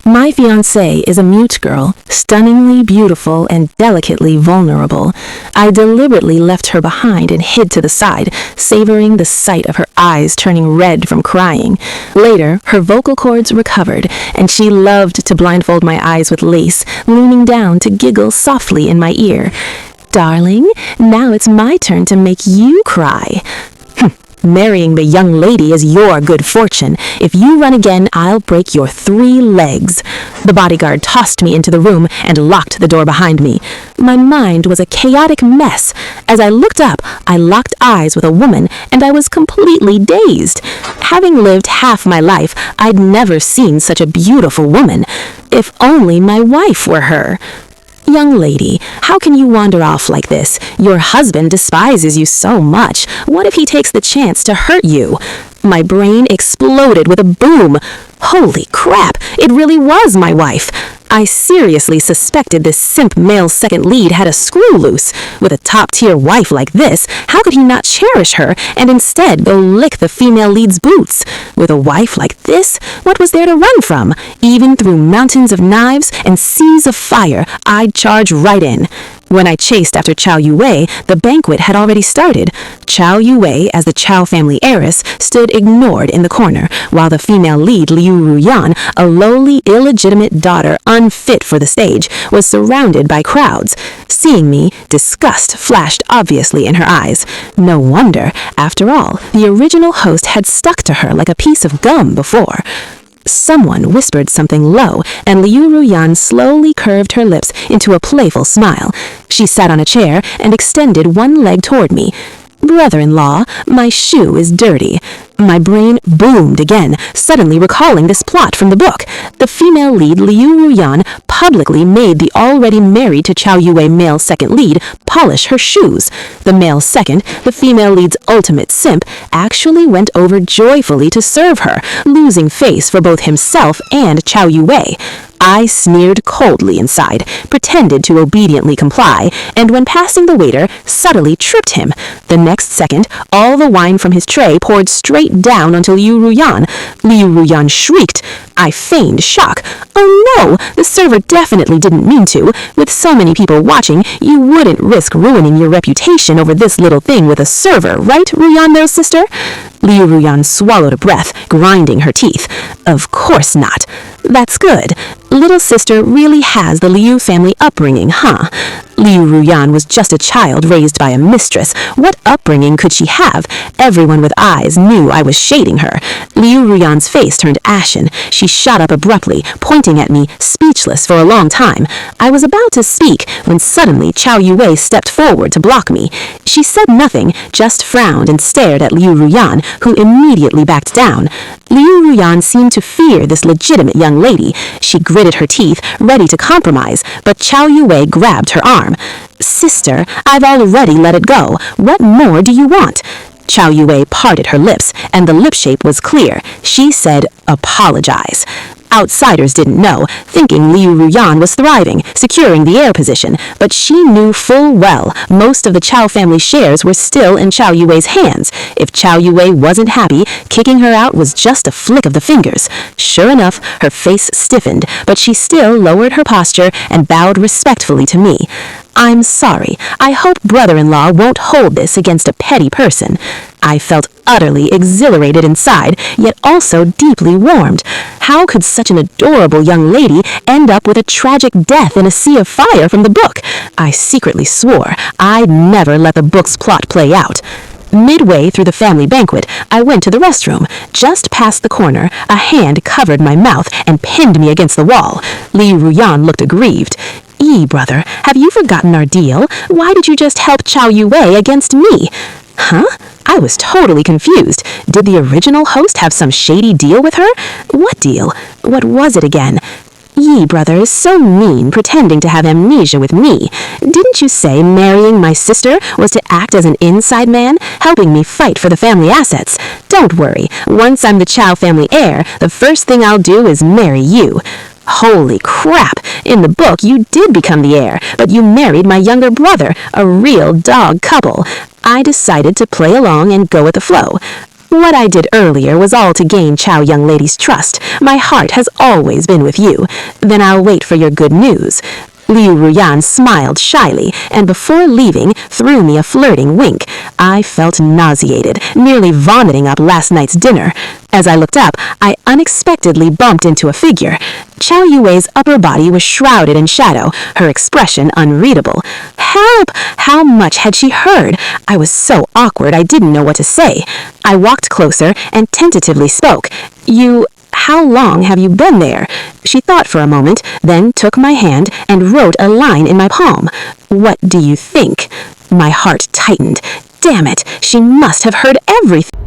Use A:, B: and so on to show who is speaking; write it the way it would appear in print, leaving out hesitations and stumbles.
A: My fiancée is a mute girl, stunningly beautiful and delicately vulnerable. I deliberately left her behind and hid to the side, savoring the sight of her eyes turning red from crying. Later, her vocal cords recovered, and she loved to blindfold my eyes with lace, leaning down to giggle softly in my ear. "Darling, now it's my turn to make you cry." "Marrying the young lady is your good fortune. If you run again, I'll break your 3 legs. The bodyguard tossed me into the room and locked the door behind me. My mind was a chaotic mess. As I looked up, I locked eyes with a woman, and I was completely dazed. Having lived half my life, I'd never seen such a beautiful woman. If only my wife were her. "Young lady, how can you wander off like this? Your husband despises you so much. What if he takes the chance to hurt you?" My brain exploded with a boom. Holy crap, it really was my wife. I seriously suspected this simp male second lead had a screw loose. With a top-tier wife like this, how could he not cherish her and instead go lick the female lead's boots? With a wife like this, what was there to run from? Even through mountains of knives and seas of fire, I'd charge right in. When I chased after Chow Yue, the banquet had already started. Chow Yue, as the Chow family heiress, stood ignored in the corner, while the female lead, Liu Ruyan, a lowly, illegitimate daughter unfit for the stage, was surrounded by crowds. Seeing me, disgust flashed obviously in her eyes. No wonder, after all, the original host had stuck to her like a piece of gum before. Someone whispered something low, and Liu Ruyan slowly curved her lips into a playful smile. She sat on a chair and extended one leg toward me. "Brother-in-law, my shoe is dirty." My brain boomed again, suddenly recalling this plot from the book. The female lead, Liu Ruyan, publicly made the already married to Chow Yue male second lead polish her shoes. The male second, the female lead's ultimate simp, actually went over joyfully to serve her, losing face for both himself and Chow Yue. I sneered coldly inside, pretended to obediently comply, and when passing the waiter, subtly tripped him. The next second, all the wine from his tray poured straight down onto Liu Ruyan. Liu Ruyan shrieked. I feigned shock. "Oh no, the server definitely didn't mean to. With so many people watching, you wouldn't risk ruining your reputation over this little thing with a server, right, Ruyan, little sister?" Liu Ruyan swallowed a breath, grinding her teeth. "Of course not. That's good. Little sister really has the Liu family upbringing, huh? Liu Ruyan was just a child raised by a mistress. What upbringing could she have? Everyone with eyes knew I was shading her." Liu Ruyan's face turned ashen. She shot up abruptly, pointing at me, speechless for a long time. I was about to speak when suddenly Chow Yue stepped forward to block me. She said nothing, just frowned and stared at Liu Ruyan, who immediately backed down. Liu Ruyan seemed to fear this legitimate young lady. She gritted her teeth, ready to compromise, but Chow Yue grabbed her arm. "Sister, I've already let it go. What more do you want?" Chow Yue parted her lips, and the lip shape was clear. She said, "Apologize." Outsiders didn't know, thinking Liu Ruyan was thriving, securing the heir position, but she knew full well most of the Chow family shares were still in Chow Yue's hands. If Chow Yue wasn't happy, kicking her out was just a flick of the fingers. Sure enough, her face stiffened, but she still lowered her posture and bowed respectfully to me. "I'm sorry. I hope brother-in-law won't hold this against a petty person." I felt utterly exhilarated inside, yet also deeply warmed. How could such an adorable young lady end up with a tragic death in a sea of fire from the book? I secretly swore I'd never let the book's plot play out. Midway through the family banquet, I went to the restroom. Just past the corner, a hand covered my mouth and pinned me against the wall. Liu Ruyan looked aggrieved. Brother, have you forgotten our deal? Why did you just help Chow Yue against me?" Huh? I was totally confused. Did the original host have some shady deal with her? What deal? What was it again? Brother is so mean, pretending to have amnesia with me. Didn't you say marrying my sister was to act as an inside man, helping me fight for the family assets? Don't worry. Once I'm the Chow family heir, the first thing I'll do is marry you. Holy crap! In the book, you did become the heir, but you married my younger brother, a real dog couple. I decided to play along and go with the flow. What I did earlier was all to gain Chow young lady's trust. My heart has always been with you. Then I'll wait for your good news." Liu Ruyan smiled shyly, and before leaving, threw me a flirting wink. I felt nauseated, nearly vomiting up last night's dinner. As I looked up, I unexpectedly bumped into a figure. Chow Yue's upper body was shrouded in shadow, her expression unreadable. Help! How much had she heard? I was so awkward I didn't know what to say. I walked closer and tentatively spoke. How long have you been there?" She thought for a moment, then took my hand and wrote a line in my palm. "What do you think?" My heart tightened. Damn it, she must have heard everything.